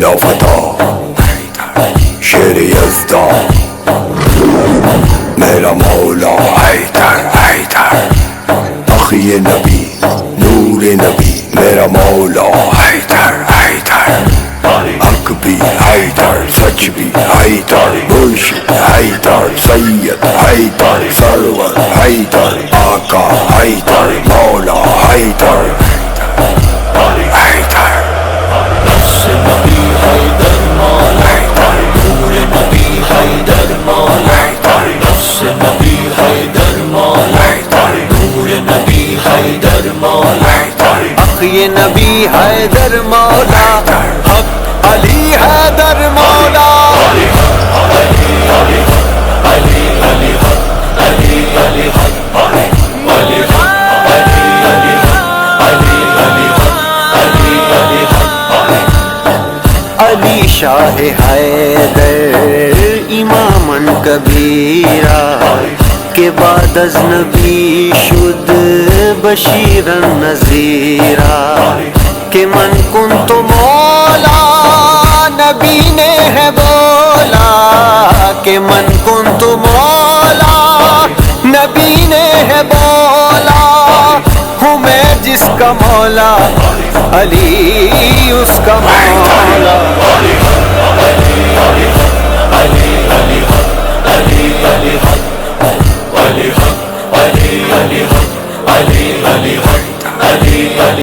لافتہ شیر یزداں میرا مولا حیدر حیدر اخی نبی نور نبی میرا مولا حیدر حیدر حق بھی حیدر سچ بھی حیدر مرشد حیدر سید حیدر سرور حیدر آقا حیدر مولا حیدر حیدر نفس نبی حیدر مولا نور نبی حیدر مولا نفس نبی حیدر مولا نور نبی حیدر مولا اخی نبی حیدر مولا حق علی حیدر مولا علی حق علی علی حق علی علی حق علی علی حق علی علی حق علی علی حق علی علی حق علی علی حق علی شاہ حیدر اماماً کبیرا کے بعد از نبی شد بشیراً نذیرا کہ من کنت مولا نبی نے ہے بولا کہ من کنت مولا نبی نے ہے بولا ہوں میں جس کا مولا علی اس کا مولا